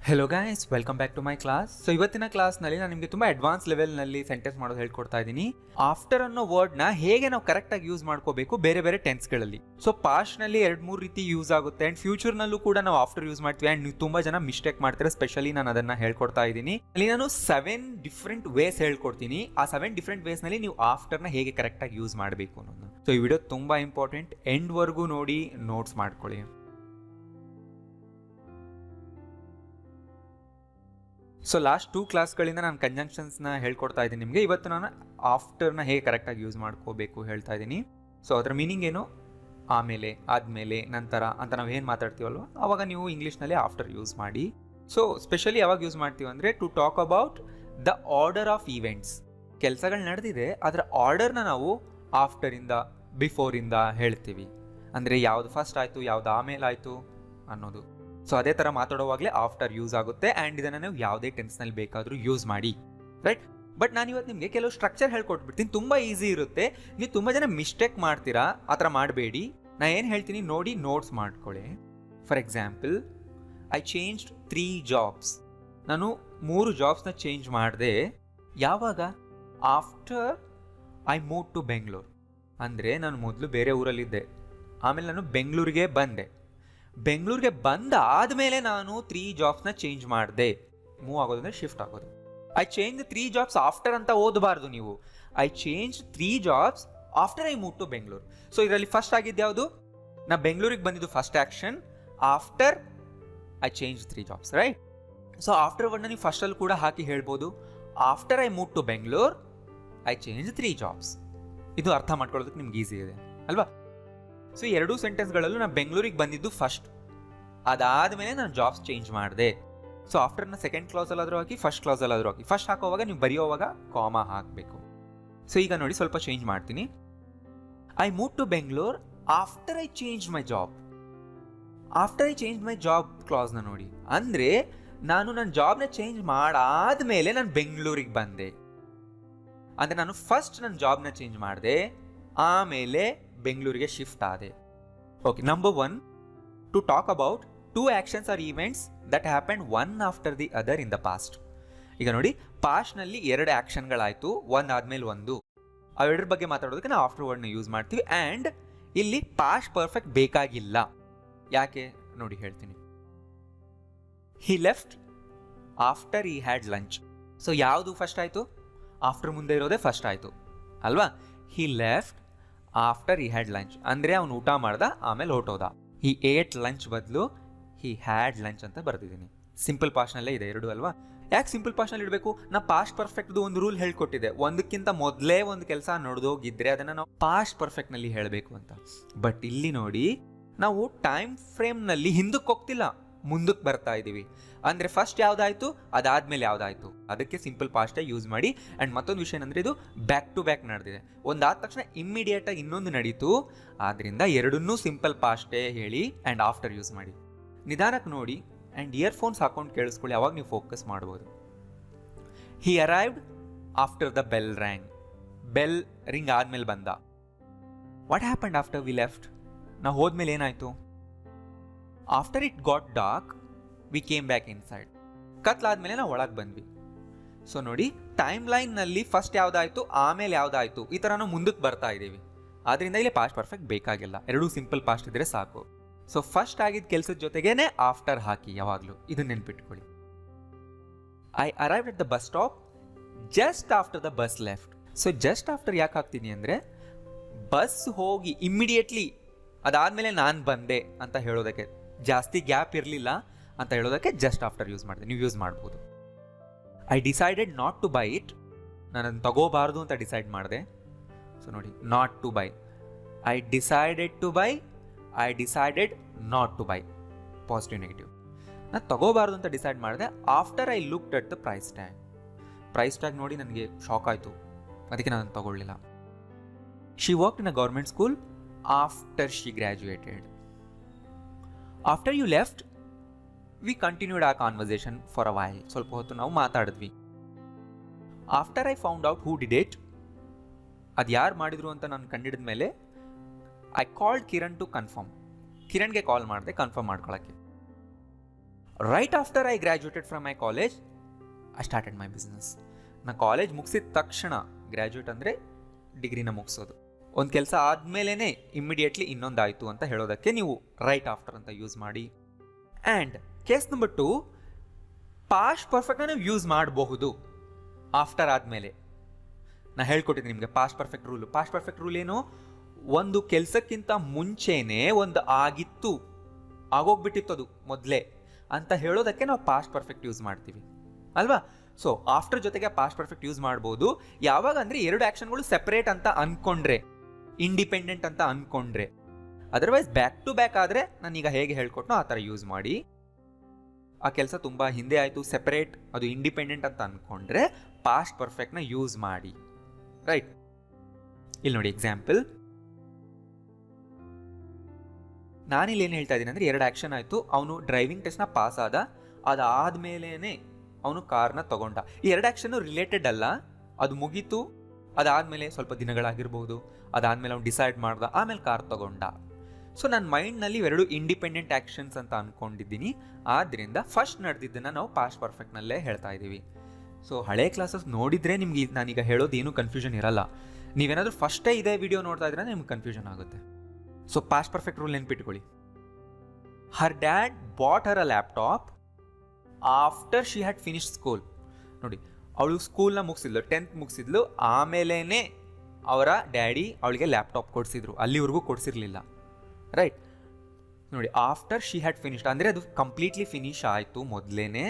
Hello guys, welcome back to my class. So ಇವತ್ತಿನ ಕ್ಲಾಸ್ನಲ್ಲಿ ನಾನು ನಿಮಗೆ ತುಂಬ ಅಡ್ವಾನ್ಸ್ ಲೆವೆಲ್ನಲ್ಲಿ ಸೆಂಟೆನ್ಸ್ ಮಾಡೋದು ಹೇಳ್ಕೊಡ್ತಾ ಇದ್ದೀನಿ. ಆಫ್ಟರ್ ಅನ್ನೋ ವರ್ಡ್ನ ಹೇಗೆ ನಾವು ಕರೆಕ್ಟಾಗಿ ಯೂಸ್ ಮಾಡ್ಕೋಬೇಕು ಬೇರೆ ಬೇರೆ ಟೆನ್ಸ್ಗಳಲ್ಲಿ. ಸೊ ಪಾಸ್ಟ್ನಲ್ಲಿ 2-3 ರೀತಿ ಯೂಸ್ ಆಗುತ್ತೆ ಆ್ಯಂಡ್ ಫ್ಯೂಚರ್ನಲ್ಲೂ ಕೂಡ ನಾವು ಆಫ್ಟರ್ ಯೂಸ್ ಮಾಡ್ತೀವಿ. ಆ್ಯಂಡ್ ನೀವು ತುಂಬ ಜನ ಮಿಸ್ಟೇಕ್ ಮಾಡ್ತಾರೆ, ಸ್ಪೆಷಲಿ ನಾನು ಅದನ್ನು ಹೇಳ್ಕೊಡ್ತಾ ಇದ್ದೀನಿ. ಅಲ್ಲಿ ನಾನು 7 ಡಿಫ್ರೆಂಟ್ ವೇಸ್ ಹೇಳ್ಕೊಡ್ತೀನಿ. ಆ 7 ಡಿಫ್ರೆಂಟ್ ವೇಸ್ನಲ್ಲಿ ನೀವು ಆಫ್ಟರ್ನ ಹೇಗೆ ಕರೆಕ್ಟಾಗಿ ಯೂಸ್ ಮಾಡಬೇಕು ಅನ್ನೋದು. ಸೊ ಈ ವಿಡಿಯೋ ತುಂಬ ಇಂಪಾರ್ಟೆಂಟ್, ಎಂಡ್ವರೆಗೂ ನೋಡಿ, ನೋಟ್ಸ್ ಮಾಡ್ಕೊಳ್ಳಿ. ಸೊ ಲಾಸ್ಟ್ 2 ಕ್ಲಾಸ್ಗಳಿಂದ ನಾನು ಕಂಜಂಕ್ಷನ್ಸ್ನ ಹೇಳ್ಕೊಡ್ತಾ ಇದ್ದೀನಿ ನಿಮಗೆ. ಇವತ್ತು ನಾನು ಆಫ್ಟರ್ನ ಹೇಗೆ ಕರೆಕ್ಟಾಗಿ ಯೂಸ್ ಮಾಡ್ಕೋಬೇಕು ಹೇಳ್ತಾ ಇದ್ದೀನಿ. ಸೊ ಅದರ ಮೀನಿಂಗ್ ಏನು, ಆಮೇಲೆ, ಆದಮೇಲೆ, ನಂತರ ಅಂತ ನಾವು ಏನು ಮಾತಾಡ್ತೀವಲ್ವ ಆವಾಗ ನೀವು ಇಂಗ್ಲೀಷ್ನಲ್ಲಿ ಆಫ್ಟರ್ ಯೂಸ್ ಮಾಡಿ. ಸೊ ಸ್ಪೆಷಲಿ ಯಾವಾಗ ಯೂಸ್ ಮಾಡ್ತೀವಿ ಅಂದರೆ to talk about the order of events. ಕೆಲಸಗಳು ನಡೆದಿದೆ, ಅದರ ಆರ್ಡರ್ನ ನಾವು ಆಫ್ಟರಿಂದ, ಬಿಫೋರಿಂದ ಹೇಳ್ತೀವಿ. ಅಂದರೆ ಯಾವುದು ಫಸ್ಟ್ ಆಯಿತು, ಯಾವುದು ಆಮೇಲೆ ಆಯಿತು ಅನ್ನೋದು. ಸೊ ಅದೇ ಥರ ಮಾತಾಡೋವಾಗಲೇ ಆಫ್ಟರ್ ಯೂಸ್ ಆಗುತ್ತೆ. ಆ್ಯಂಡ್ ಇದನ್ನು ನೀವು ಯಾವುದೇ ಟೆನ್ಸ್ನಲ್ಲಿ ಬೇಕಾದರೂ ಯೂಸ್ ಮಾಡಿ, ರೈಟ್. ಬಟ್ ನಾನು ಇವತ್ತು ನಿಮಗೆ ಕೆಲವು ಸ್ಟ್ರಕ್ಚರ್ ಹೇಳ್ಕೊಟ್ಬಿಡ್ತೀನಿ, ತುಂಬ ಈಸಿ ಇರುತ್ತೆ. ನೀವು ತುಂಬ ಜನ ಮಿಸ್ಟೇಕ್ ಮಾಡ್ತೀರಾ, ಆ ಥರ ಮಾಡಬೇಡಿ. ನಾನು ಏನು ಹೇಳ್ತೀನಿ ನೋಡಿ, ನೋಟ್ಸ್ ಮಾಡ್ಕೊಳ್ಳಿ. For example, I changed 3 jobs. ನಾನು 3 ಜಾಬ್ಸ್ನ ಚೇಂಜ್ ಮಾಡಿದೆ. ಯಾವಾಗ? After I move to Bengaluru. ಅಂದರೆ ನಾನು ಮೊದಲು ಬೇರೆ ಊರಲ್ಲಿದ್ದೆ, ಆಮೇಲೆ ನಾನು ಬೆಂಗಳೂರಿಗೆ ಬಂದೆ. ಬೆಂಗಳೂರಿಗೆ ಬಂದಾದಮೇಲೆ ನಾನು 3 ಜಾಬ್ಸ್ನ ಚೇಂಜ್ ಮಾಡಿದೆ. ಮೂವ್ ಆಗೋದು ಅಂದರೆ ಶಿಫ್ಟ್ ಆಗೋದು. ಐ ಚೇಂಜ್ 3 ಜಾಬ್ಸ್ ಆಫ್ಟರ್ ಅಂತ ಓದಬಾರ್ದು ನೀವು. I change 3 jobs after I move to Bengaluru. So ಇದರಲ್ಲಿ ಫಸ್ಟ್ ಆಗಿದ್ದು ಯಾವುದು? ನಾ ಬೆಂಗಳೂರಿಗೆ ಬಂದಿದ್ದು first action. After I change 3 jobs, right. So after ವರ್ಡ್ನ ನೀವು ಫಸ್ಟಲ್ಲಿ ಕೂಡ ಹಾಕಿ ಹೇಳ್ಬೋದು. After I move to Bengaluru I change 3 jobs. ಇದು ಅರ್ಥ ಮಾಡ್ಕೊಳ್ಳೋದಕ್ಕೆ ನಿಮ್ಗೆ ಈಸಿ ಇದೆ ಅಲ್ವಾ? ಸೊ ಈ 2 ಸೆಂಟೆನ್ಸ್ಗಳಲ್ಲೂ ನಾನು ಬೆಂಗಳೂರಿಗೆ ಬಂದಿದ್ದು ಫಸ್ಟ್, ಅದಾದಮೇಲೆ ನಾನು ಜಾಬ್ಸ್ ಚೇಂಜ್ ಮಾಡಿದೆ. ಸೊ ಆಫ್ಟರ್ನ ಸೆಕೆಂಡ್ ಕ್ಲಾಸಲ್ಲಾದರೂ ಹಾಕಿ, ಫಸ್ಟ್ ಕ್ಲಾಸಲ್ಲಾದರೂ ಹಾಕಿ. ಫಸ್ಟ್ ಹಾಕೋವಾಗ ನೀವು ಬರೆಯೋವಾಗ ಕಾಮಾ ಹಾಕಬೇಕು. ಸೊ ಈಗ ನೋಡಿ ಸ್ವಲ್ಪ ಚೇಂಜ್ ಮಾಡ್ತೀನಿ. I move to Bengaluru after I change my job. After I change my job ಕ್ಲಾಸ್ನ ನೋಡಿ, ಅಂದರೆ ನಾನು ನನ್ನ ಜಾಬ್ನ ಚೇಂಜ್ ಮಾಡಾದ್ಮೇಲೆ ನಾನು ಬೆಂಗಳೂರಿಗೆ ಬಂದೆ. ಅಂದರೆ ನಾನು ಫಸ್ಟ್ ನನ್ನ ಜಾಬ್ನ ಚೇಂಜ್ ಮಾಡಿದೆ, ಆಮೇಲೆ ಬೆಂಗಳೂರಿಗೆ ಶಿಫ್ಟ್ ಆದೆ. Okay, number 1, to talk about 2 actions or events that happened one after the other in the past. ಈಗ ನೋಡಿ, ಪಾಸ್ಟ್ನಲ್ಲಿ 2 ಆ್ಯಕ್ಷನ್ಗಳಾಯಿತು, ಒಂದು ಆದಮೇಲೆ ಒಂದು. ಅವೆರಡರ ಬಗ್ಗೆ ಮಾತಾಡೋದಕ್ಕೆ ನಾವು ಆಫ್ಟರ್ ವರ್ಡ್ನ ಯೂಸ್ ಮಾಡ್ತೀವಿ. ಆ್ಯಂಡ್ ಇಲ್ಲಿ ಪಾಸ್ಟ್ ಪರ್ಫೆಕ್ಟ್ ಬೇಕಾಗಿಲ್ಲ. ಯಾಕೆ ನೋಡಿ ಹೇಳ್ತೀನಿ. He left after he had lunch. So ಯಾವುದು ಫಸ್ಟ್ ಆಯಿತು? ಆಫ್ಟರ್ ಮುಂದೆ ಇರೋದೇ ಫಸ್ಟ್ ಆಯಿತು ಅಲ್ವಾ? He left after he had lunch ಅಂದರೆ ಅವನು ಊಟ ಮಾಡ್ದ, ಆಮೇಲೆ ಹೊರಟೋದ. ಹಿ ಏಟ್ ಲಂಚ್ ಬದಲು ಹಿ ಹ್ಯಾಡ್ ಲಂಚ್ ಅಂತ ಬರ್ತಿದ್ದೀನಿ. ಸಿಂಪಲ್ ಪಾಸ್ಟ್ನಲ್ಲೇ ಇದೆ 2 ಅಲ್ವಾ? ಯಾಕೆ ಸಿಂಪಲ್ ಪಾಸ್ಟ್ನಲ್ಲಿ ಇಡಬೇಕು? ನಾ ಪಾಸ್ಟ್ ಪರ್ಫೆಕ್ಟ್ದು ಒಂದು ರೂಲ್ ಹೇಳ್ಕೊಟ್ಟಿದೆ. ಒಂದಕ್ಕಿಂತ ಮೊದಲೇ ಒಂದು ಕೆಲಸ ನಡೆದೋಗಿದ್ರೆ ಅದನ್ನು ನಾವು ಪಾಸ್ಟ್ ಪರ್ಫೆಕ್ಟ್ನಲ್ಲಿ ಹೇಳಬೇಕು ಅಂತ. ಬಟ್ ಇಲ್ಲಿ ನೋಡಿ, ನಾವು ಟೈಮ್ ಫ್ರೇಮ್ನಲ್ಲಿ ಹಿಂದಕ್ಕೆ ಹೋಗ್ತಿಲ್ಲ, ಮುಂದಕ್ಕೆ ಬರ್ತಾ ಇದ್ದೀವಿ. ಅಂದರೆ ಫಸ್ಟ್ ಯಾವುದಾಯಿತು, ಅದಾದಮೇಲೆ ಯಾವುದಾಯಿತು, ಅದಕ್ಕೆ ಸಿಂಪಲ್ ಪಾಸ್ಟೇ ಯೂಸ್ ಮಾಡಿ. ಆ್ಯಂಡ್ ಮತ್ತೊಂದು ವಿಷಯ ಏನಂದರೆ ಇದು ಬ್ಯಾಕ್ ಟು ಬ್ಯಾಕ್ ನಡೆದಿದೆ. ಒಂದಾದ ತಕ್ಷಣ ಇಮ್ಮಿಡಿಯೇಟಾಗಿ ಇನ್ನೊಂದು ನಡೀತು. ಆದ್ದರಿಂದ ಎರಡನ್ನೂ ಸಿಂಪಲ್ ಪಾಸ್ಟೇ ಹೇಳಿ ಆ್ಯಂಡ್ ಆಫ್ಟರ್ ಯೂಸ್ ಮಾಡಿ. ನಿಧಾನಕ್ಕೆ ನೋಡಿ ಆ್ಯಂಡ್ ಇಯರ್ಫೋನ್ಸ್ ಹಾಕೊಂಡು ಕೇಳಿಸ್ಕೊಳ್ಳಿ, ಅವಾಗ ನೀವು ಫೋಕಸ್ ಮಾಡ್ಬೋದು. He arrived after the bell rang. Bell ring ಆದಮೇಲೆ ಬಂದ. What happened after we left? ನಾವು ಹೋದ್ಮೇಲೆ ಏನಾಯಿತು? After it got dark we came back inside. ಕತ್ಲಾದ್ಮೇಲೆ ನಾವು ಒಳಗೆ ಬಂದ್ವಿ. ಸೊ ನೋಡಿ, ಟೈಮ್ ಲೈನ್ನಲ್ಲಿ ಫಸ್ಟ್ ಯಾವುದಾಯಿತು, ಆಮೇಲೆ ಯಾವುದಾಯಿತು, ಈ ಥರ ನಾವು ಮುಂದಕ್ಕೆ ಬರ್ತಾ ಇದ್ದೀವಿ. ಆದ್ದರಿಂದ ಇಲ್ಲಿ ಪಾಸ್ಟ್ ಪರ್ಫೆಕ್ಟ್ ಬೇಕಾಗಿಲ್ಲ, 2 ಸಿಂಪಲ್ ಪಾಸ್ಟ್ ಇದ್ದರೆ ಸಾಕು. ಸೊ ಫಸ್ಟ್ ಆಗಿದ್ದ ಕೆಲಸದ ಜೊತೆಗೇನೆ ಆಫ್ಟರ್ ಹಾಕಿ ಯಾವಾಗಲೂ, ಇದನ್ನ ನೆನ್ಪಿಟ್ಕೊಳ್ಳಿ. I arrived at the bus stop just after the bus left. So just after ಯಾಕೆ ಹಾಕ್ತೀನಿ ಅಂದರೆ, ಬಸ್ ಹೋಗಿ ಇಮ್ಮಿಡಿಯೇಟ್ಲಿ ಅದಾದಮೇಲೆ ನಾನು ಬಂದೆ ಅಂತ ಹೇಳೋದಕ್ಕೆ, ಜಾಸ್ತಿ ಗ್ಯಾಪ್ ಇರಲಿಲ್ಲ ಅಂತ ಹೇಳೋದಕ್ಕೆ ಜಸ್ಟ್ ಆಫ್ಟರ್ ಯೂಸ್ ಮಾಡಿದೆ. ನೀವು ಯೂಸ್ ಮಾಡ್ಬೋದು. I decided not to buy it. ನಾನು ಅದನ್ನು ತಗೋಬಾರ್ದು ಅಂತ ಡಿಸೈಡ್ ಮಾಡಿದೆ. ಸೊ ನೋಡಿ, not to buy. I decided to buy, I decided not to buy. Positive negative. ನಾನು ತಗೋಬಾರ್ದು ಅಂತ ಡಿಸೈಡ್ ಮಾಡಿದೆ. After I looked at the price tag. Price tag ನೋಡಿ ನನಗೆ ಶಾಕ್ ಆಯಿತು, ಅದಕ್ಕೆ ನಾನು ತಗೊಳ್ಳಿಲ್ಲ. She worked in a government school after she graduated. After you left we continued a conversation for a while. ಸ್ವಲ್ಪ ಹೊತ್ತು ನಾವು ಮಾತಾಡಿದ್ವಿ. After I found out who did it. ಅದು ಯಾರು ಮಾಡಿದ್ರು ಅಂತ ನಾನು ಕಂಡಿಡಿದ ಮೇಲೆ I called Kiran to confirm. ಕಿರಣ್ಗೆ ಕಾಲ್ ಮಾಡಿದೆ ಕನ್ಫರ್ಮ್ ಮಾಡ್ಕೊಳ್ಳೋಕ್ಕೆ. Right after I graduated from my college I started my business. ನಾ ಕಾಲೇಜ್ ಮುಗಿಸಿದ ತಕ್ಷಣ, ಗ್ರ್ಯಾಜುಯೇಟ್ ಅಂದರೆ ಡಿಗ್ರಿನ ಮುಗಿಸೋದು, ಒಂದು ಕೆಲಸ ಆದಮೇಲೆ ಇಮ್ಮಿಡಿಯೇಟ್ಲಿ ಇನ್ನೊಂದಾಯಿತು ಅಂತ ಹೇಳೋದಕ್ಕೆ ನೀವು ರೈಟ್ ಆಫ್ಟರ್ ಅಂತ ಯೂಸ್ ಮಾಡಿ. ಆ್ಯಂಡ್ ಕೇಸ್ ನಂಬರ್ 2, ಪಾಸ್ಟ್ ಪರ್ಫೆಕ್ಟ್ನ ನೀವು ಯೂಸ್ ಮಾಡಬಹುದು ಆಫ್ಟರ್ ಆದಮೇಲೆ. ನಾ ಹೇಳ್ಕೊಟ್ಟಿದ್ದೀನಿ ನಿಮಗೆ past perfect rule. Past perfect rule ಏನು? ಒಂದು ಕೆಲಸಕ್ಕಿಂತ ಮುಂಚೆನೇ ಒಂದು ಆಗಿತ್ತು, ಆಗೋಗ್ಬಿಟ್ಟಿತ್ತು ಅದು ಮೊದಲೇ ಅಂತ ಹೇಳೋದಕ್ಕೆ ನಾವು ಪಾಸ್ಟ್ ಪರ್ಫೆಕ್ಟ್ ಯೂಸ್ ಮಾಡ್ತೀವಿ ಅಲ್ವಾ? ಸೊ ಆಫ್ಟರ್ ಜೊತೆಗೆ ಪಾಸ್ಟ್ ಪರ್ಫೆಕ್ಟ್ ಯೂಸ್ ಮಾಡ್ಬೋದು. ಯಾವಾಗ ಅಂದರೆ 2 ಆ್ಯಕ್ಷನ್ಗಳು ಸೆಪರೇಟ್ ಅಂತ ಅಂದ್ಕೊಂಡ್ರೆ, ಇಂಡಿಪೆಂಡೆಂಟ್ ಅಂತ ಅಂದ್ಕೊಂಡ್ರೆ. ಅದರ್ವೈಸ್ ಬ್ಯಾಕ್ ಟು ಬ್ಯಾಕ್ ಆದರೆ ನಾನೀಗ ಹೇಗೆ ಹೇಳ್ಕೊಟ್ನೋ ಆ ಥರ ಯೂಸ್ ಮಾಡಿ. ಆ ಕೆಲಸ ತುಂಬ ಹಿಂದೆ ಆಯಿತು, ಸೆಪರೇಟ್, ಅದು ಇಂಡಿಪೆಂಡೆಂಟ್ ಅಂತ ಅಂದ್ಕೊಂಡ್ರೆ ಪಾಸ್ಟ್ ಪರ್ಫೆಕ್ಟ್ನ ಯೂಸ್ ಮಾಡಿ. ರೈಟ್, ಇಲ್ಲಿ ನೋಡಿ ಎಕ್ಸಾಂಪಲ್. ನಾನಿಲ್ಲಿ ಏನು ಹೇಳ್ತಾ ಇದ್ದೀನಿ ಅಂದರೆ 2 ಆ್ಯಕ್ಷನ್ ಆಯಿತು. ಅವನು ಡ್ರೈವಿಂಗ್ ಟೆಸ್ಟ್ನ ಪಾಸ್ ಆದ, ಅದಾದಮೇಲೇ ಅವನು ಕಾರ್ನ ತಗೊಂಡ. ಈ 2 ಆ್ಯಕ್ಷನ್ನು ರಿಲೇಟೆಡ್ ಅಲ್ಲ, ಅದು ಮುಗೀತು, ಅದಾದಮೇಲೆ ಸ್ವಲ್ಪ ದಿನಗಳಾಗಿರ್ಬೋದು, ಅದಾದಮೇಲೆ ಅವ್ನು ಡಿಸೈಡ್ ಮಾಡ್ದ, ಆಮೇಲೆ ಕಾರ್ ತಗೊಂಡ. ಸೊ ನನ್ನ ಮೈಂಡ್ನಲ್ಲಿ 2 ಇಂಡಿಪೆಂಡೆಂಟ್ ಆ್ಯಕ್ಷನ್ಸ್ ಅಂತ ಅಂದ್ಕೊಂಡಿದ್ದೀನಿ. ಆದ್ದರಿಂದ ಫಸ್ಟ್ ನಡೆದಿದ್ದನ್ನು ನಾವು ಪಾಸ್ಟ್ ಪರ್ಫೆಕ್ಟ್ನಲ್ಲೇ ಹೇಳ್ತಾ ಇದ್ದೀವಿ. ಸೊ ಹಳೆ ಕ್ಲಾಸಸ್ ನೋಡಿದರೆ ನಿಮ್ಗೆ ನಾನೀಗ ಹೇಳೋದು ಏನೂ ಕನ್ಫ್ಯೂಷನ್ ಇರಲ್ಲ. ನೀವೇನಾದರೂ ಫಸ್ಟೇ ಇದೇ ವಿಡಿಯೋ ನೋಡ್ತಾ ಇದ್ರೆ ನಿಮ್ಗೆ ಕನ್ಫ್ಯೂಷನ್ ಆಗುತ್ತೆ. ಸೊ ಪಾಸ್ಟ್ ಪರ್ಫೆಕ್ಟ್ ರೂಲ್ ನೆನ್ಪಿಟ್ಕೊಳ್ಳಿ. Her dad bought her a laptop after she had finish school. ನೋಡಿ, ಅವಳು ಸ್ಕೂಲ್ನ ಮುಗಿಸಿದ್ಲು, 10th ಮುಗಿಸಿದ್ಲು, ಆಮೇಲೇ ಅವರ ಡ್ಯಾಡಿ ಅವಳಿಗೆ ಲ್ಯಾಪ್ಟಾಪ್ ಕೊಡಿಸಿದ್ರು, ಅಲ್ಲಿವರೆಗೂ ಕೊಡಿಸಿರ್ಲಿಲ್ಲ. ರೈಟ್, ನೋಡಿ ಆಫ್ಟರ್ ಶಿ ಹ್ಯಾಡ್ ಫಿನಿಶ್ಡ್ ಅಂದರೆ ಅದು ಕಂಪ್ಲೀಟ್ಲಿ ಫಿನಿಶ್ ಆಯಿತು ಮೊದಲೇನೆ,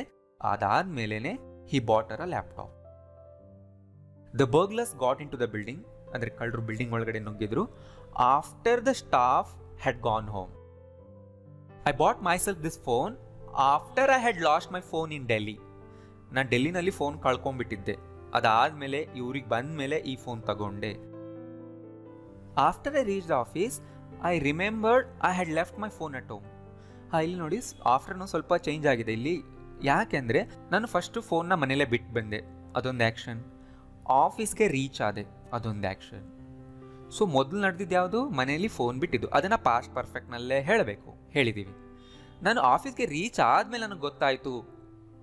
ಅದಾದಮೇಲೆ he bought her a laptop. The burglars got into the building, ಅಂದರೆ ಕಳ್ಳರು ಬಿಲ್ಡಿಂಗ್ ಒಳಗಡೆ ನುಗ್ಗಿದ್ರು, after the staff had gone home. I bought myself this phone after I had lost my phone in Delhi. ನಾನು ಡೆಲ್ಲಿನಲ್ಲಿ phone ಕಳ್ಕೊಂಡ್ಬಿಟ್ಟಿದ್ದೆ, ಅದಾದಮೇಲೆ ಇವ್ರಿಗೆ ಬಂದ ಮೇಲೆ ಈ ಫೋನ್ ತಗೊಂಡೆ. After I reach the office I remembered I had left my phone at home. ಇಲ್ಲಿ ನೋಡಿ ಆಫ್ಟರ್ನೂ ಸ್ವಲ್ಪ ಚೇಂಜ್ ಆಗಿದೆ ಇಲ್ಲಿ. ಯಾಕೆಂದರೆ ನಾನು ಫಸ್ಟು ಫೋನ್ನ ಮನೇಲೇ ಬಿಟ್ಟು ಬಂದೆ, ಅದೊಂದು ಆ್ಯಕ್ಷನ್. ಆಫೀಸ್ಗೆ ರೀಚ್ ಆದೆ, ಅದೊಂದು ಆ್ಯಕ್ಷನ್. ಸೊ ಮೊದಲು ನಡೆದಿದ್ದು ಯಾವುದು? ಮನೇಲಿ ಫೋನ್ ಬಿಟ್ಟಿದ್ದು. ಅದನ್ನು ಪಾಸ್ಟ್ ಪರ್ಫೆಕ್ಟ್ನಲ್ಲೇ ಹೇಳಬೇಕು, ಹೇಳಿದ್ದೀವಿ. ನಾನು ಆಫೀಸ್ಗೆ ರೀಚ್ ಆದಮೇಲೆ ನನಗೆ ಗೊತ್ತಾಯಿತು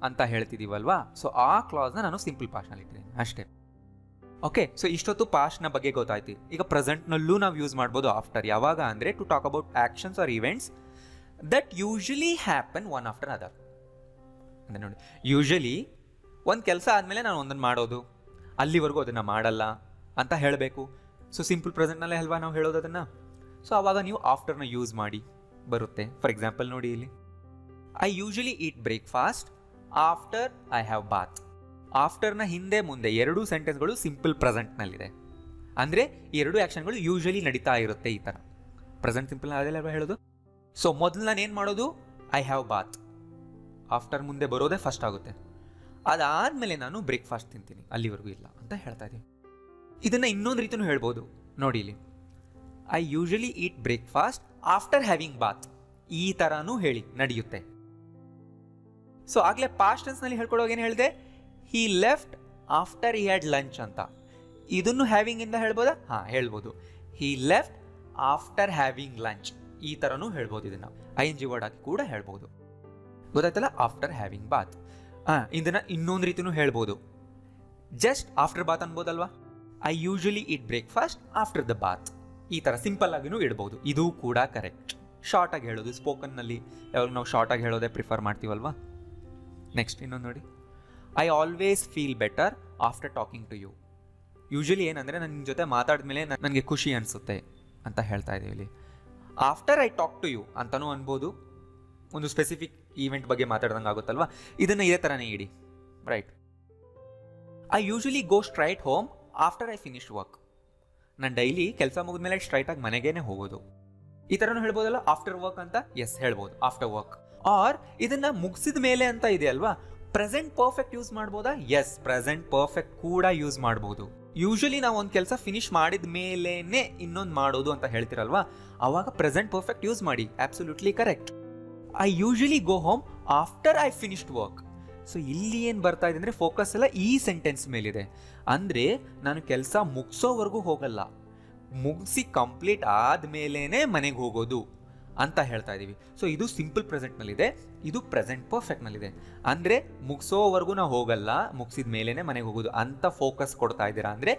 ಅಂತ ಹೇಳ್ತಿದ್ದೀವಲ್ವಾ? ಸೊ ಆ ಕ್ಲಾಸ್ನ ನಾನು ಸಿಂಪಲ್ ಪಾಸ್ಟ್ನಲ್ಲಿ ಇಟ್ಟಿದ್ದೀನಿ ಅಷ್ಟೇ. ಓಕೆ, ಸೊ ಇಷ್ಟೊತ್ತು ಪಾಸ್ಟ್ನ ಬಗ್ಗೆ ಗೊತ್ತಾಯ್ತು. ಈಗ ಪ್ರೆಸೆಂಟ್ನಲ್ಲೂ ನಾವು ಯೂಸ್ ಮಾಡ್ಬೋದು ಆಫ್ಟರ್. ಯಾವಾಗ ಅಂದರೆ to talk about actions or events that usually happen one after other. ಅಂದರೆ ನೋಡಿ, ಯೂಶಲಿ ಒಂದು ಕೆಲಸ ಆದಮೇಲೆ ನಾನು ಒಂದನ್ನು ಮಾಡೋದು, ಅಲ್ಲಿವರೆಗೂ ಅದನ್ನು ಮಾಡಲ್ಲ ಅಂತ ಹೇಳಬೇಕು. ಸೊ ಸಿಂಪಲ್ ಪ್ರೆಸೆಂಟ್ನಲ್ಲೇ ಅಲ್ವಾ ನಾವು ಹೇಳೋದು ಅದನ್ನು. ಸೊ ಆವಾಗ ನೀವು ಆಫ್ಟರ್ನ ಯೂಸ್ ಮಾಡಿ ಬರುತ್ತೆ. ಫಾರ್ ಎಕ್ಸಾಂಪಲ್ ನೋಡಿ ಇಲ್ಲಿ, I usually eat breakfast after I have bath. ಆಫ್ಟರ್ನ ಹಿಂದೆ ಮುಂದೆ 2 ಸೆಂಟೆನ್ಸ್ಗಳು ಸಿಂಪಲ್ ಪ್ರೆಸೆಂಟ್ನಲ್ಲಿದೆ. ಅಂದರೆ ಈ 2 ಆ್ಯಕ್ಷನ್ಗಳು ಯೂಶಲಿ ನಡೀತಾ ಇರುತ್ತೆ ಈ ಥರ. ಪ್ರೆಸೆಂಟ್ ಸಿಂಪಲ್ ಅದೆಲ್ಲ ಹೇಳೋದು. ಸೊ ಮೊದಲು ನಾನು ಏನು ಮಾಡೋದು? I have Baat. ಆಫ್ಟರ್ ಮುಂದೆ ಬರೋದೇ ಫಸ್ಟ್ ಆಗುತ್ತೆ. ಅದಾದಮೇಲೆ ನಾನು ಬ್ರೇಕ್ಫಾಸ್ಟ್ ತಿಂತೀನಿ, ಅಲ್ಲಿವರೆಗೂ ಇಲ್ಲ ಅಂತ ಹೇಳ್ತಾ ಇದ್ದೀನಿ. ಇದನ್ನು ಇನ್ನೊಂದು ರೀತಿಯೂ ಹೇಳ್ಬೋದು. ನೋಡಿ ಇಲ್ಲಿ, I usually eat breakfast after having bath. ಈ ಥರನೂ ಹೇಳಿ ನಡೆಯುತ್ತೆ. ಸೊ ಆಗಲೇ ಪಾಸ್ಟ್ ಟೆನ್ಸ್ನಲ್ಲಿ ಹೇಳ್ಕೊಡೋವಾಗ ಏನು ಹೇಳಿದೆ? He left after he had lunch ಅಂತ. ಇದನ್ನು ಹ್ಯಾವಿಂಗ್ ಇಂದ ಹೇಳ್ಬೋದಾ? ಹಾಂ, ಹೇಳ್ಬೋದು. He left after having lunch. ಈ ಥರನೂ ಹೇಳ್ಬೋದು. ಇದನ್ನು ING ವರ್ಡ್ ಹಾಕಿ ಕೂಡ ಹೇಳ್ಬೋದು. ಗೊತ್ತಾಯ್ತಲ್ಲ? After having bath. ಇದನ್ನು ಇನ್ನೊಂದು ರೀತಿಯೂ ಹೇಳ್ಬೋದು. ಜಸ್ಟ್ ಆಫ್ಟರ್ ಬಾತ್ ಅನ್ಬೋದಲ್ವಾ? I usually eat breakfast after the bath. ಈ ಥರ ಸಿಂಪಲ್ ಆಗಿನೂ ಇಡ್ಬೋದು. ಇದು ಕೂಡ ಕರೆಕ್ಟ್. ಶಾರ್ಟಾಗಿ ಹೇಳೋದು, ಸ್ಪೋಕನ್ನಲ್ಲಿ ಯಾವಾಗ ನಾವು ಶಾರ್ಟಾಗಿ ಹೇಳೋದೇ ಪ್ರಿಫರ್ ಮಾಡ್ತೀವಲ್ವಾ? ನೆಕ್ಸ್ಟ್ ಇನ್ನೊಂದು ನೋಡಿ, I always feel better after talking to you. Usually ಏನಂದರೆ ನನ್ನ ಜೊತೆ ಮಾತಾಡಿದ್ಮೇಲೆ ನನಗೆ ಖುಷಿ ಅನಿಸುತ್ತೆ ಅಂತ ಹೇಳ್ತಾ ಇದ್ದೀವಿ ಇಲ್ಲಿ. After I talk to you ಅಂತಲೂ ಅನ್ಬೋದು. ಒಂದು ಸ್ಪೆಸಿಫಿಕ್ ಈವೆಂಟ್ ಬಗ್ಗೆ ಮಾತಾಡ್ದಂಗೆ ಆಗುತ್ತಲ್ವಾ? ಇದನ್ನು ಇದೇ ಥರನೇ ಇಡಿ. Right, I usually go straight home after I finish work. ನಾನು ಡೈಲಿ ಕೆಲಸ ಮುಗಿದ್ಮೇಲೆ ಸ್ಟ್ರೈಟಾಗಿ ಮನೆಗೇನೆ ಹೋಗೋದು. ಈ ಥರನೂ ಹೇಳ್ಬೋದಲ್ಲ ಆಫ್ಟರ್ ವರ್ಕ್ ಅಂತ? ಎಸ್, ಹೇಳ್ಬೋದು ಆಫ್ಟರ್ ವರ್ಕ್. ಆರ್ ಇದನ್ನು ಮುಗಿಸಿದ ಮೇಲೆ ಅಂತ ಇದೆ ಅಲ್ವಾ? ಪ್ರೆಸೆಂಟ್ ಪರ್ಫೆಕ್ಟ್ ಯೂಸ್ ಮಾಡ್ಬೋದಾ? ಎಸ್, ಪ್ರೆಸೆಂಟ್ ಪರ್ಫೆಕ್ಟ್ ಕೂಡ ಯೂಸ್ ಮಾಡ್ಬೋದು. ಯೂಶಲಿ ನಾವು ಒಂದು ಕೆಲಸ ಫಿನಿಶ್ ಮಾಡಿದ ಮೇಲೇನೆ ಇನ್ನೊಂದು ಮಾಡೋದು ಅಂತ ಹೇಳ್ತಿರಲ್ವಾ? ಆವಾಗ ಪ್ರೆಸೆಂಟ್ ಪರ್ಫೆಕ್ಟ್ ಯೂಸ್ ಮಾಡಿ. Absolutely correct. I usually go home after I finished work. So ಇಲ್ಲಿ ಏನು ಬರ್ತಾ ಇದೆ ಅಂದರೆ ಫೋಕಸ್ ಎಲ್ಲ ಈ ಸೆಂಟೆನ್ಸ್ ಮೇಲಿದೆ. ಅಂದರೆ ನಾನು ಕೆಲಸ ಮುಗಿಸೋವರೆಗೂ ಹೋಗಲ್ಲ, ಮುಗಿಸಿ ಕಂಪ್ಲೀಟ್ ಆದಮೇಲೇ ಮನೆಗೆ ಹೋಗೋದು ಅಂತ ಹೇಳ್ತಾ ಇದ್ದೀವಿ. ಸೊ ಇದು ಸಿಂಪಲ್ ಪ್ರೆಸೆಂಟ್ನಲ್ಲಿದೆ, ಇದು ಪ್ರೆಸೆಂಟ್ ಪರ್ಫೆಕ್ಟ್ನಲ್ಲಿದೆ. ಅಂದರೆ ಮುಗಿಸೋವರೆಗೂ ನಾವು ಹೋಗಲ್ಲ, ಮುಗಿಸಿದ ಮೇಲೇ ಮನೆಗೆ ಹೋಗೋದು ಅಂತ ಫೋಕಸ್ ಕೊಡ್ತಾ ಇದ್ದೀರಾ ಅಂದರೆ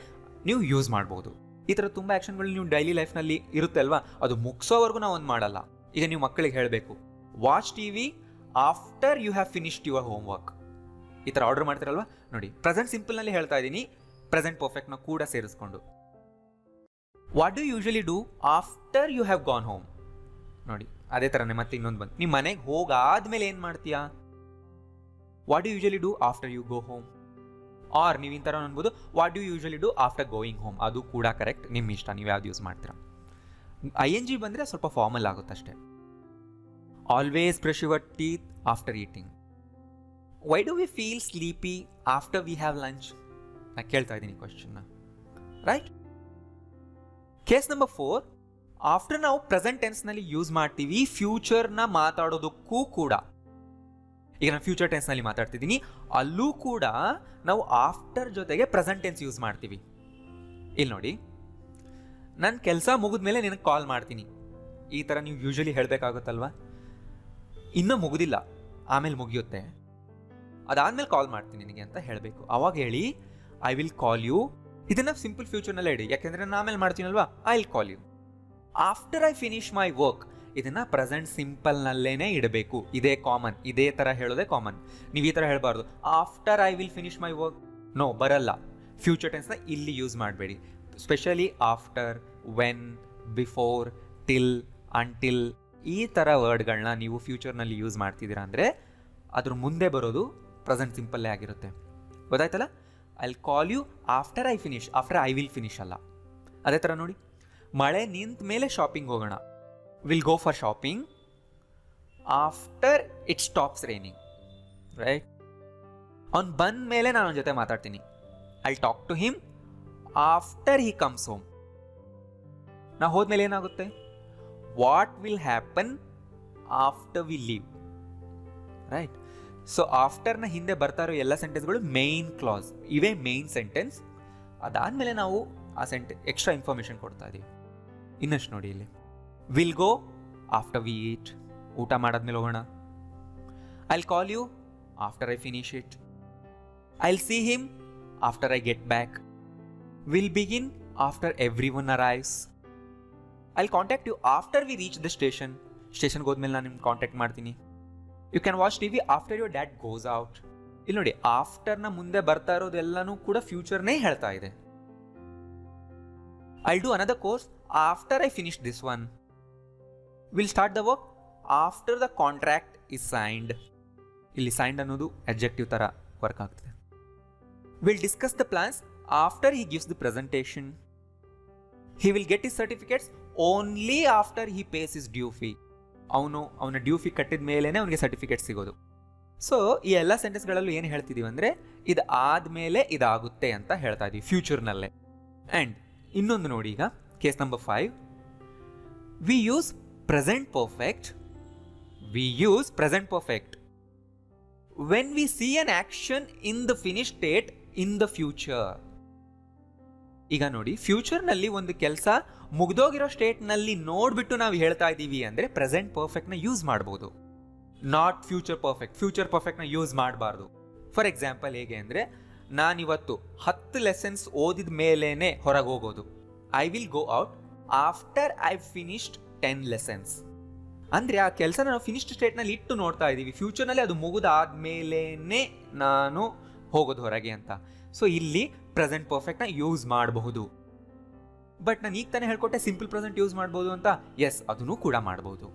ನೀವು ಯೂಸ್ ಮಾಡ್ಬೋದು. ಈ ಥರ ತುಂಬ ಆ್ಯಕ್ಷನ್ಗಳು ನೀವು ಡೈಲಿ ಲೈಫ್ನಲ್ಲಿ ಇರುತ್ತೆ ಅಲ್ವಾ, ಅದು ಮುಗಿಸೋವರೆಗೂ ನಾವು ಒಂದು ಮಾಡಲ್ಲ. ಈಗ ನೀವು ಮಕ್ಕಳಿಗೆ ಹೇಳಬೇಕು, watch TV after you have finished your homework. ಈ ಥರ ಆರ್ಡರ್ ಮಾಡ್ತೀರಲ್ವಾ, ನೋಡಿ ಪ್ರೆಸೆಂಟ್ ಸಿಂಪಲ್ನಲ್ಲಿ ಹೇಳ್ತಾ ಇದ್ದೀನಿ, ಪ್ರೆಸೆಂಟ್ ಪರ್ಫೆಕ್ಟ್ನ ಕೂಡ ಸೇರಿಸ್ಕೊಂಡು. What do usually do after you have gone home. ನೋಡಿ ಅದೇ ಥರನೇ ಮತ್ತೆ ಇನ್ನೊಂದು ಬಂದು, ನಿಮ್ಮ ಮನೆಗೆ ಹೋಗಾದ್ಮೇಲೆ ಏನು ಮಾಡ್ತೀಯಾ? What do usually do after you go home. Or ನೀವು ಈ ಥರ ಅನ್ಬೋದು, what do usually do after going home. ಅದು ಕೂಡ ಕರೆಕ್ಟ್, ನಿಮ್ಮ ಇಷ್ಟ, ನೀವು ಯಾವ್ದು ಯೂಸ್ ಮಾಡ್ತೀರಾ. ING ಬಂದರೆ ಸ್ವಲ್ಪ ಫಾರ್ಮಲ್ ಆಗುತ್ತಷ್ಟೇ. Always brush your teeth after eating. Why do we feel sleepy after we have lunch. ನಾನು ಕೇಳ್ತಾ ಇದ್ದೀನಿ ಕ್ವಶನ್ನ, ರೈಟ್. ಕೇಸ್ ನಂಬರ್ 4, ಆಫ್ಟರ್ ನಾವು ಪ್ರೆಸೆಂಟ್ ಟೆನ್ಸ್ನಲ್ಲಿ ಯೂಸ್ ಮಾಡ್ತೀವಿ ಫ್ಯೂಚರ್ನ ಮಾತಾಡೋದಕ್ಕೂ ಕೂಡ. ಈಗ ನಾನು ಫ್ಯೂಚರ್ ಟೆನ್ಸ್ನಲ್ಲಿ ಮಾತಾಡ್ತಿದ್ದೀನಿ, ಅಲ್ಲೂ ಕೂಡ ನಾವು ಆಫ್ಟರ್ ಜೊತೆಗೆ ಪ್ರೆಸೆಂಟ್ ಟೆನ್ಸ್ ಯೂಸ್ ಮಾಡ್ತೀವಿ. ಇಲ್ಲಿ ನೋಡಿ, ನನ್ನ ಕೆಲಸ ಮುಗಿದ್ಮೇಲೆ ನಿನಗೆ ಕಾಲ್ ಮಾಡ್ತೀನಿ, ಈ ಥರ ನೀವು ಯೂಶಲಿ ಹೇಳಬೇಕಾಗುತ್ತಲ್ವ. ಇನ್ನೂ ಮುಗಿದಿಲ್ಲ, ಆಮೇಲೆ ಮುಗಿಯುತ್ತೆ, ಅದಾದಮೇಲೆ ಕಾಲ್ ಮಾಡ್ತೀನಿ ನಿನಗೆ ಅಂತ ಹೇಳಬೇಕು. ಅವಾಗ ಹೇಳಿ ಐ ವಿಲ್ ಕಾಲ್ ಯು. ಇದನ್ನು ಸಿಂಪಲ್ ಫ್ಯೂಚರ್ನಲ್ಲೇ ಇಡಿ, ಯಾಕೆಂದರೆ ನಾನು ಆಮೇಲೆ ಮಾಡ್ತೀನಲ್ವಾ, I will call you. After I finish my work, ಇದನ್ನು ಪ್ರೆಸೆಂಟ್ ಸಿಂಪಲ್ನಲ್ಲೇ ಇಡಬೇಕು. ಇದೇ ಕಾಮನ್, ಇದೇ ಥರ ಹೇಳೋದೇ ಕಾಮನ್. ನೀವು ಈ ಥರ ಹೇಳಬಾರ್ದು, after I will finish my work. No, ಬರಲ್ಲ. ಫ್ಯೂಚರ್ ಟೆನ್ಸ್ನ ಇಲ್ಲಿ ಯೂಸ್ ಮಾಡಬೇಡಿ. Specially after, when, before, till, until ಈ ಥರ ವರ್ಡ್ಗಳನ್ನ ನೀವು ಫ್ಯೂಚರ್ನಲ್ಲಿ ಯೂಸ್ ಮಾಡ್ತಿದ್ದೀರಾ ಅಂದರೆ ಅದ್ರ ಮುಂದೆ ಬರೋದು ಪ್ರೆಸೆಂಟ್ ಸಿಂಪಲ್ಲೇ ಆಗಿರುತ್ತೆ. ಗೊತ್ತಾಯ್ತಲ್ಲ? I will call you after I finish, after I will finish ಅಲ್ಲ. ಅದೇ ಥರ ನೋಡಿ, ಮಳೆ ನಿಂತ ಮೇಲೆ ಶಾಪಿಂಗ್ ಹೋಗೋಣ, will go for shopping after it stops raining, right. ಅವ್ನು ಬಂದ ಮೇಲೆ ನಾನು ಅವನ ಜೊತೆ ಮಾತಾಡ್ತೀನಿ, I talk to him after he comes home. ನಾ ಹೋದ್ಮೇಲೆ ಏನಾಗುತ್ತೆ, what will happen after we leave, right. So ಆಫ್ಟರ್ನ ಹಿಂದೆ ಬರ್ತಾ ಇರೋ ಎಲ್ಲ ಸೆಂಟೆನ್ಸ್ಗಳು ಮೇನ್ ಕ್ಲಾಸ್, ಇವೇ ಮೇನ್ ಸೆಂಟೆನ್ಸ್. ಅದಾದಮೇಲೆ ನಾವು ಆ ಎಕ್ಸ್ಟ್ರಾ ಇನ್ಫಾರ್ಮೇಷನ್ ಕೊಡ್ತಾ ಇದ್ದೀವಿ. ಇನ್ನಷ್ಟು ನೋಡಿ ಇಲ್ಲಿ, will go after we eat, ಊಟ ಮಾಡಾದ್ಮೇಲೆ ಹೋಗೋಣ. I will call you after I finish it. I will see him after I get back. Will begin after everyone arrives. I will contact you after we reach the station. ಸ್ಟೇಷನ್ಗೆ ಹೋದ್ಮೇಲೆ ನಾನು ನಿಮ್ಗೆ contact ಮಾಡ್ತೀನಿ. You can watch TV after your dad goes out. ಇಲ್ಲಿ ನೋಡಿ, ಆಫ್ಟರ್ನ ಮುಂದೆ ಬರ್ತಾ ಇರೋದೆಲ್ಲನೂ ಕೂಡ ಫ್ಯೂಚರ್ನೇ ಹೇಳ್ತಾ ಇದೆ. I will do another course after I finish this one. Will start the work after the contract is signed. ಇಲ್ಲಿ ಸೈನ್ಡ್ ಅನ್ನೋದು ಅಡ್ಜೆಕ್ಟಿವ್ ಥರ ವರ್ಕ್ ಆಗ್ತದೆ. Will discuss the plans after he gives the presentation. He will get his certificates only after he pays his due fee. ಅವನ due fee ಕಟ್ಟಿದ ಮೇಲೇ ಅವನಿಗೆ certificate ಸಿಗೋದು. So ಈ ಎಲ್ಲ ಸೆಂಟೆನ್ಸ್ಗಳಲ್ಲೂ ಏನು ಹೇಳ್ತಿದ್ದೀವಿ ಅಂದರೆ ಇದು ಆದಮೇಲೆ ಇದಾಗುತ್ತೆ ಅಂತ ಹೇಳ್ತಾ ಇದ್ದೀವಿ ಫ್ಯೂಚರ್ನಲ್ಲೇ. ಆ್ಯಂಡ್ ಇನ್ನೊಂದು ನೋಡಿ, ಈಗ case number 5, we use present perfect. We use present perfect when we C an action in the finish state in the future. ಈಗ ನೋಡಿ, ಫ್ಯೂಚರ್ನಲ್ಲಿ ಒಂದು ಕೆಲಸ ಮುಗ್ದೋಗಿರೋ ಸ್ಟೇಟ್ನಲ್ಲಿ ನೋಡಿಬಿಟ್ಟು ನಾವು ಹೇಳ್ತಾ ಇದ್ದೀವಿ ಅಂದರೆ ಪ್ರೆಸೆಂಟ್ ಪರ್ಫೆಕ್ಟ್ನ ಯೂಸ್ ಮಾಡ್ಬೋದು, ನಾಟ್ ಫ್ಯೂಚರ್ ಪರ್ಫೆಕ್ಟ್. ಫ್ಯೂಚರ್ ಪರ್ಫೆಕ್ಟ್ನ ಯೂಸ್ ಮಾಡಬಾರ್ದು. ಫಾರ್ ಎಕ್ಸಾಂಪಲ್ ಹೇಗೆ ಅಂದರೆ, ನಾನಿವತ್ತು 10 ಲೆಸನ್ಸ್ ಓದಿದ ಮೇಲೇ ಹೊರಗೆ ಹೋಗೋದು. I will go out after I finished 10 lessons. ಅಂದರೆ ಆ ಕೆಲಸ ನಾವು ಫಿನಿಶ್ಡ್ ಸ್ಟೇಟ್ನಲ್ಲಿ ಇಟ್ಟು ನೋಡ್ತಾ ಇದ್ದೀವಿ, ಫ್ಯೂಚರ್ನಲ್ಲಿ ಅದು ಮುಗಿದಾದ್ಮೇಲೇ ನಾನು ಹೋಗೋದು ಹೊರಗೆ ಅಂತ. ಸೊ ಇಲ್ಲಿ ಪ್ರೆಸೆಂಟ್ ಪರ್ಫೆಕ್ಟ್ನ ಯೂಸ್ ಮಾಡಬಹುದು. ಬಟ್ ನಾನು ಈಗ ತಾನೇ ಹೇಳ್ಕೊಟ್ಟೆ ಸಿಂಪಲ್ ಪ್ರೆಸೆಂಟ್ ಯೂಸ್ ಮಾಡ್ಬೋದು ಅಂತ. ಎಸ್, ಅದನ್ನು ಕೂಡ ಮಾಡ್ಬೋದು.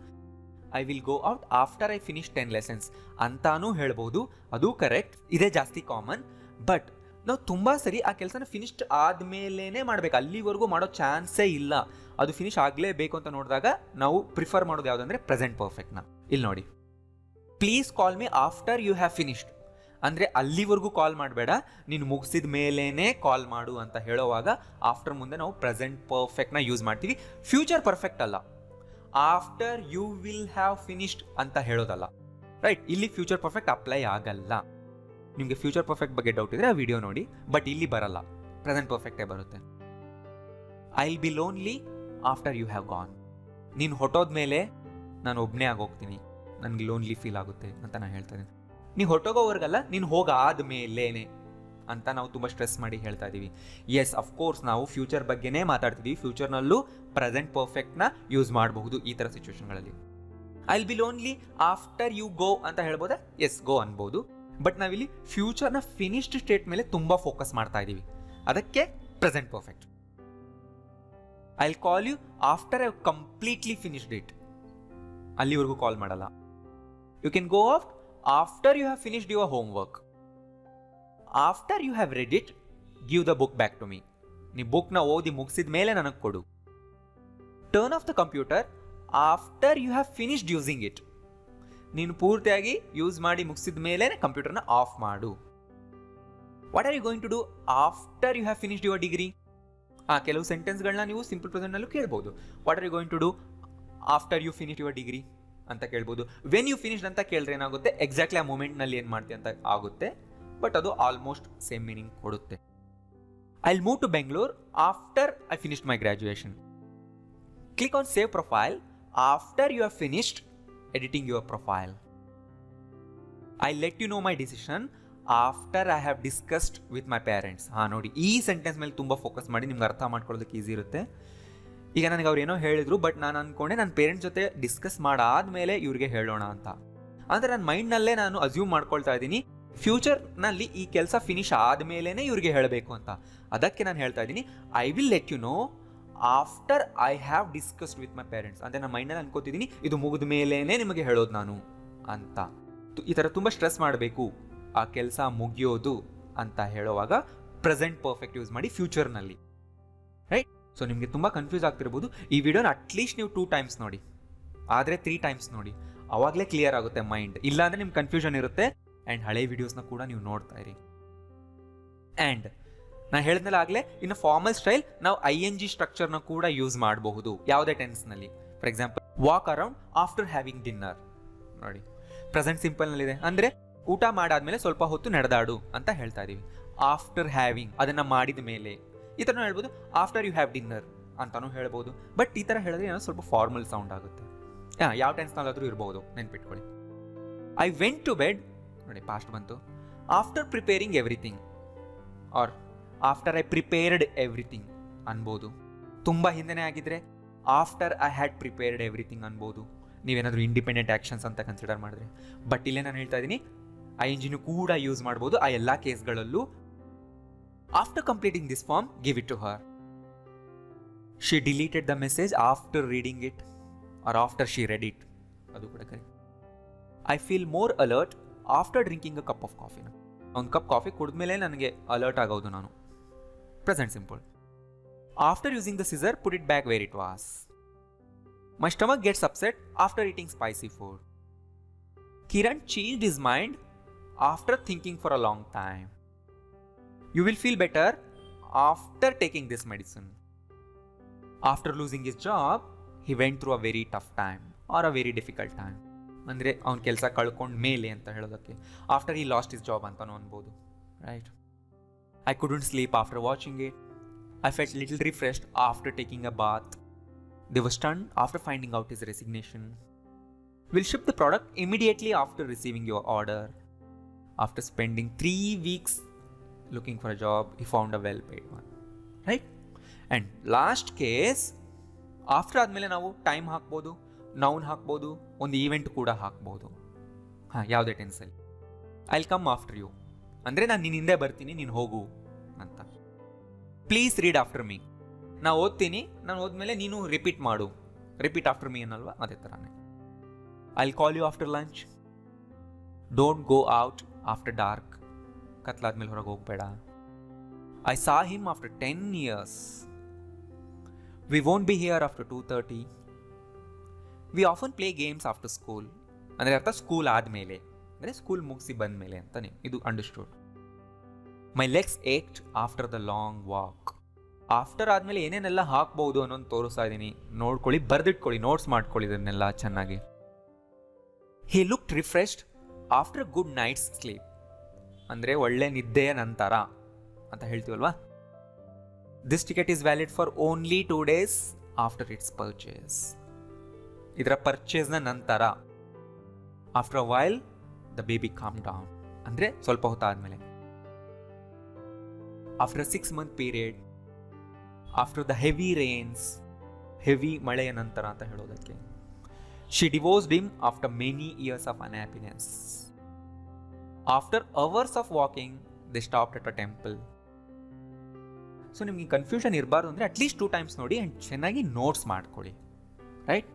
I will go out after I finish 10 lessons ಅಂತಾನೂ ಹೇಳ್ಬೋದು, ಅದು ಕರೆಕ್ಟ್, ಇದೇ ಜಾಸ್ತಿ ಕಾಮನ್. ಬಟ್ ನಾವು ತುಂಬ ಸರಿ ಆ ಕೆಲಸನ ಫಿನಿಶ್ಡ್ ಆದಮೇಲೇ ಮಾಡಬೇಕು, ಅಲ್ಲಿವರೆಗೂ ಮಾಡೋ ಚಾನ್ಸೇ ಇಲ್ಲ. ಅದು ಫಿನಿಶ್ ಆಗಲೇಬೇಕು ಅಂತ ನೋಡಿದಾಗ ನಾವು ಪ್ರಿಫರ್ ಮಾಡೋದು ಯಾವುದಂದರೆ ಪ್ರೆಸೆಂಟ್ ಪರ್ಫೆಕ್ಟ್ನ. ಇಲ್ಲಿ ನೋಡಿ, please call me after you have finished ಅಂದರೆ ಅಲ್ಲಿವರೆಗೂ ಕಾಲ್ ಮಾಡಬೇಡ, ನೀನು ಮುಗಿಸಿದ ಮೇಲೇ ಕಾಲ್ ಮಾಡು ಅಂತ ಹೇಳೋವಾಗ ಆಫ್ಟರ್ ಮುಂದೆ ನಾವು ಪ್ರೆಸೆಂಟ್ ಪರ್ಫೆಕ್ಟ್ನ ಯೂಸ್ ಮಾಡ್ತೀವಿ, ಫ್ಯೂಚರ್ ಪರ್ಫೆಕ್ಟ್ ಅಲ್ಲ. After you will have finished ಅಂತ ಹೇಳೋದಲ್ಲ, ರೈಟ್. ಇಲ್ಲಿ ಫ್ಯೂಚರ್ ಪರ್ಫೆಕ್ಟ್ ಅಪ್ಲೈ ಆಗಲ್ಲ. ನಿಮಗೆ ಫ್ಯೂಚರ್ ಪರ್ಫೆಕ್ಟ್ ಬಗ್ಗೆ ಡೌಟ್ ಇದ್ರೆ ಆ ವಿಡಿಯೋ ನೋಡಿ. ಬಟ್ ಇಲ್ಲಿ ಬರಲ್ಲ, ಪ್ರೆಸೆಂಟ್ ಪರ್ಫೆಕ್ಟೇ ಬರುತ್ತೆ. I will be lonely after you have gone. ನೀನು ಹೊಟ್ಟೋದ್ಮೇಲೆ ನಾನು ಒಬ್ಬನೇ ಆಗೋಗ್ತೀನಿ, ನನಗೆ ಲೋನ್ಲಿ ಫೀಲ್ ಆಗುತ್ತೆ ಅಂತ ನಾನು ಹೇಳ್ತಾ ಇದ್ದೀನಿ. ನೀವು ಹೊರಟೋಗೋವರೆಗಲ್ಲ, ನೀನು ಹೋಗಾದ್ಮೇಲೇನೆ ಅಂತ ನಾವು ತುಂಬ ಸ್ಟ್ರೆಸ್ ಮಾಡಿ ಹೇಳ್ತಾ ಇದ್ದೀವಿ. ಎಸ್, ಅಫ್ಕೋರ್ಸ್ ನಾವು ಫ್ಯೂಚರ್ ಬಗ್ಗೆನೇ ಮಾತಾಡ್ತಿದ್ದೀವಿ. ಫ್ಯೂಚರ್ನಲ್ಲೂ ಪ್ರೆಸೆಂಟ್ ಪರ್ಫೆಕ್ಟ್ನ ಯೂಸ್ ಮಾಡಬಹುದು ಈ ಥರ ಸಿಚುವೇಶನ್ಗಳಲ್ಲಿ. I will be lonely after you go ಅಂತ ಹೇಳ್ಬೋದಾ? ಎಸ್, ಗೋ ಅನ್ಬೋದು. ಬಟ್ ನಾವಿಲ್ಲಿ ಫ್ಯೂಚರ್ನ ಫಿನಿಶ್ಡ್ ಸ್ಟೇಟ್ ಮೇಲೆ ತುಂಬ ಫೋಕಸ್ ಮಾಡ್ತಾ ಇದ್ದೀವಿ, ಅದಕ್ಕೆ present perfect. I will call you after I completely finished it. ಅಲ್ಲಿವರೆಗೂ ಕಾಲ್ ಮಾಡಲ್ಲ. You can go off after you have finished your homework. After you have read it, give the book back to me. ನೀವು ಬುಕ್ನ ಓದಿ ಮುಗಿಸಿದ ಮೇಲೆ ನನಗೆ ಕೊಡು. Turn off the computer after you have finished using it. ನೀನು ಪೂರ್ತಿಯಾಗಿ use ಮಾಡಿ ಮುಗಿಸಿದ ಮೇಲೆ ಕಂಪ್ಯೂಟರ್ನ ಆಫ್ ಮಾಡು. What are you going to do after you have finished your degree? ಕೆಲವು ಸೆಂಟೆನ್ಸ್ಗಳನ್ನ ನೀವು ಸಿಂಪಲ್ ಪ್ರೆಸೆಂಟ್ನಲ್ಲೂ ಕೇಳ್ಬೋದು. What are you going to do after you finish your degree ಅಂತ ಕೇಳ್ಬೋದು. ವೆನ್ ಯು ಫಿನಿಶ್ಡ್ ಅಂತ ಕೇಳಿದ್ರೆ ಏನಾಗುತ್ತೆ, ಎಕ್ಸಾಕ್ಟ್ಲಿ ಆ ಮೂಮೆಂಟ್ನಲ್ಲಿ ಏನು ಮಾಡ್ತೀವಿ ಅಂತ ಆಗುತ್ತೆ. ಬಟ್ ಅದು ಆಲ್ಮೋಸ್ಟ್ ಸೇಮ್ ಮೀನಿಂಗ್ ಕೊಡುತ್ತೆ. I will move to Bengaluru after I finished my graduation. Click on save profile after you have finished editing your profile. I let you know my decision after I have discussed with my parents. ನೋಡಿ, ಈ sentence ಮೇಲೆ ತುಂಬ focus ಮಾಡಿ ನಿಮ್ಗೆ ಅರ್ಥ ಮಾಡ್ಕೊಳ್ಳೋದಕ್ಕೆ easy ಇರುತ್ತೆ. ಈಗ ನನಗೆ ಅವ್ರು ಏನೋ ಹೇಳಿದ್ರು, ಬಟ್ ನಾನು ಅಂದ್ಕೊಂಡೆ ನನ್ನ ಪೇರೆಂಟ್ಸ್ ಜೊತೆ ಡಿಸ್ಕಸ್ ಮಾಡಾದ್ಮೇಲೆ ಇವ್ರಿಗೆ ಹೇಳೋಣ ಅಂತ. ಅಂದರೆ ನನ್ನ ಮೈಂಡ್ನಲ್ಲೇ ನಾನು ಅಸ್ಯೂಮ್ ಮಾಡ್ಕೊಳ್ತಾ ಇದ್ದೀನಿ ಫ್ಯೂಚರ್ನಲ್ಲಿ ಈ ಕೆಲಸ ಫಿನಿಶ್ ಆದಮೇಲೆ ಇವ್ರಿಗೆ ಹೇಳಬೇಕು ಅಂತ. ಅದಕ್ಕೆ ನಾನು ಹೇಳ್ತಾ ಇದ್ದೀನಿ I will let you know after I have discussed with my parents. ಅಂದರೆ ನಾನು ಮೈಂಡಲ್ಲಿ ಅನ್ಕೋತಿದ್ದೀನಿ ಇದು ಮುಗಿದ ಮೇಲೇ ನಿಮಗೆ ಹೇಳೋದು ನಾನು ಅಂತ. ಈ ಥರ ತುಂಬ ಸ್ಟ್ರೆಸ್ ಮಾಡಬೇಕು ಆ ಕೆಲಸ ಮುಗಿಯೋದು ಅಂತ ಹೇಳುವಾಗ ಪ್ರೆಸೆಂಟ್ ಪರ್ಫೆಕ್ಟ್ ಯೂಸ್ ಮಾಡಿ ಫ್ಯೂಚರ್ನಲ್ಲಿ, ರೈಟ್? ಸೊ ನಿಮಗೆ ತುಂಬ ಕನ್ಫ್ಯೂಸ್ ಆಗ್ತಿರ್ಬೋದು. ಈ ವಿಡಿಯೋನ ಅಟ್ಲೀಸ್ಟ್ ನೀವು 2 times ನೋಡಿ, ಆದರೆ 3 times ನೋಡಿ, ಆವಾಗಲೇ ಕ್ಲಿಯರ್ ಆಗುತ್ತೆ ಮೈಂಡ್. ಇಲ್ಲಾಂದರೆ ನಿಮ್ಗೆ ಕನ್ಫ್ಯೂಷನ್ ಇರುತ್ತೆ. ಆ್ಯಂಡ್ ಹಳೆ ವಿಡಿಯೋಸ್ನ ಕೂಡ ನೀವು ನೋಡ್ತಾ ಇರಿ. ಆ್ಯಂಡ್ ನಾನು ಹೇಳಿದ್ಮೇಲೆ ಆಗಲೇ ಇನ್ನು ಫಾರ್ಮಲ್ ಸ್ಟೈಲ್ ನಾವು ING ಸ್ಟ್ರಕ್ಚರ್ನ ಕೂಡ ಯೂಸ್ ಮಾಡಬಹುದು ಯಾವುದೇ ಟೆನ್ಸ್ನಲ್ಲಿ. For example, walk around after having dinner. ನೋಡಿ, ಪ್ರೆಸೆಂಟ್ ಸಿಂಪಲ್ನಲ್ಲಿದೆ, ಅಂದರೆ ಊಟ ಮಾಡಾದ್ಮೇಲೆ ಸ್ವಲ್ಪ ಹೊತ್ತು ನಡೆದಾಡು ಅಂತ ಹೇಳ್ತಾ ಇದೀವಿ. ಆಫ್ಟರ್ ಹ್ಯಾವಿಂಗ್, ಅದನ್ನು ಮಾಡಿದ ಮೇಲೆ. ಈ ಥರನೂ ಹೇಳ್ಬೋದು. ಆಫ್ಟರ್ ಯು ಹ್ಯಾವ್ ಡಿನ್ನರ್ ಅಂತಲೂ ಹೇಳ್ಬೋದು. ಬಟ್ ಈ ಥರ ಹೇಳಿದ್ರೆ ಏನೋ ಸ್ವಲ್ಪ ಫಾರ್ಮಲ್ ಸೌಂಡ್ ಆಗುತ್ತೆ. ಯಾವ ಟೆನ್ಸ್ನಲ್ಲಾದರೂ ಇರ್ಬೋದು, ನೆನ್ಪಿಟ್ಕೊಳ್ಳಿ. ಐ ವೆಂಟ್ ಟು ಬೆಡ್, ನೋಡಿ ಪಾಸ್ಟ್ ಬಂತು. After preparing everything or after I prepared everything ಅನ್ಬೋದು. ತುಂಬ ಹಿಂದೆನೇ ಆಗಿದ್ರೆ after I had prepared everything ಅನ್ಬೋದು, ನೀವೇನಾದರೂ ಇಂಡಿಪೆಂಡೆಂಟ್ ಆ್ಯಕ್ಷನ್ಸ್ ಅಂತ ಕನ್ಸಿಡರ್ ಮಾಡಿದ್ರೆ. ಬಟ್ ಇಲ್ಲೇ ನಾನು ಹೇಳ್ತಾ ಇದ್ದೀನಿ ING ಕೂಡ ಯೂಸ್ ಮಾಡ್ಬೋದು ಆ ಎಲ್ಲ ಕೇಸ್ಗಳಲ್ಲೂ. After completing this form, give it to her. She deleted the message after reading it or after she read it, ಅದು ಕೂಡ correct. I feel more alert after drinking a cup of ಕಾಫಿನ. ಒಂದು cup coffee ಕುಡಿದ್ಮೇಲೆ ನನಗೆ alert ಆಗೋದು ನಾನು. Present simple. After using the scissor, put it back where it was. My stomach gets upset after eating spicy food. Kiran changed his mind after thinking for a long time. You will feel better after taking this medicine. After losing his job, he went through a very tough time or a very difficult time. ಅಂದರೆ ಅವ್ನ ಕೆಲಸ ಕಳ್ಕೊಂಡ ಮೇಲೆ ಅಂತ ಹೇಳೋದಕ್ಕೆ. After ಈ last is job ಅಂತಲೂ ಅನ್ಬೋದು, right? I couldn't sleep after watching it. I felt little refreshed after taking a bath. They were stunned after finding out his resignation. Will ship the product immediately after receiving your order. After spending 3 weeks looking for a job, he found a well-paid one, right? And last case, after ಆದಮೇಲೆ ನಾವು time ಹಾಕ್ಬೋದು, noun ಹಾಕ್ಬೋದು, ಒಂದು event ಕೂಡ ಹಾಕ್ಬೋದು. ಯಾವುದೇ ಟೆನ್ಸಲ್ಲಿ. I will come after you ಅಂದರೆ ನಾನು ನಿನ್ನ ಹಿಂದೆ ಬರ್ತೀನಿ, ನೀನು ಹೋಗು ಅಂತ. ಪ್ಲೀಸ್ ರೀಡ್ ಆಫ್ಟರ್ ಮೀ, ನಾನು ಓದ್ತೀನಿ, ನಾನು ಓದ್ಮೇಲೆ ನೀನು ರಿಪೀಟ್ ಮಾಡು. ರಿಪೀಟ್ ಆಫ್ಟರ್ ಮೀ ಅನ್ನಲ್ವಾ, ಅದೇ ಥರನೇ. I will call you after lunch. Don't go out after dark, ಕತ್ಲಾದ್ಮೇಲೆ ಹೊರಗೆ ಹೋಗಬೇಡ. I saw him after 10 years. We won't be here after 2:30. We often play games after school. ಅಂದರೆ ಅರ್ಥ school ಆದಮೇಲೆ, ಅಂದರೆ ಸ್ಕೂಲ್ ಮುಗಿಸಿ ಬಂದ ಮೇಲೆ ಅಂತಾನೆ, ಇದು understood. My legs ached after the long walk. After ಆದಮೇಲೆ ಏನೇನೆಲ್ಲ ಹಾಕ್ಬೋದು ಅನ್ನೋದು ತೋರಿಸ್ತಾ ಇದ್ದೀನಿ, ನೋಡ್ಕೊಳ್ಳಿ, ಬರೆದಿಟ್ಕೊಳ್ಳಿ, ನೋಟ್ಸ್ ಮಾಡ್ಕೊಳ್ಳಿ ಇದನ್ನೆಲ್ಲ ಚೆನ್ನಾಗಿ. He looked refreshed after good night's sleep. ಅಂದರೆ ಒಳ್ಳೆ ನಿದ್ದೆಯ ನಂತರ ಅಂತ ಹೇಳ್ತೀವಲ್ವಾ. This ticket is valid for only 2 days after its purchase. ಇದರ ಪರ್ಚೇಸ್ನ ನಂತರ. After a while the baby calm down, ಅಂದರೆ ಸ್ವಲ್ಪ ಹೊತ್ತಾದ್ಮೇಲೆ. After 6 month period, after the heavy rains, heavy ಮಳೆಯ ನಂತರ ಅಂತ ಹೇಳೋದಕ್ಕೆ. She divorced him after many years of unhappiness. After hours of walking they stopped at a temple. So ನಿಮಗೆ confusion ಇರಬಾರ್ದು ಅಂದರೆ ಅಟ್ಲೀಸ್ಟ್ 2 times ನೋಡಿ ಆ್ಯಂಡ್ ಚೆನ್ನಾಗಿ ನೋಟ್ಸ್ ಮಾಡ್ಕೊಳ್ಳಿ, ರೈಟ್?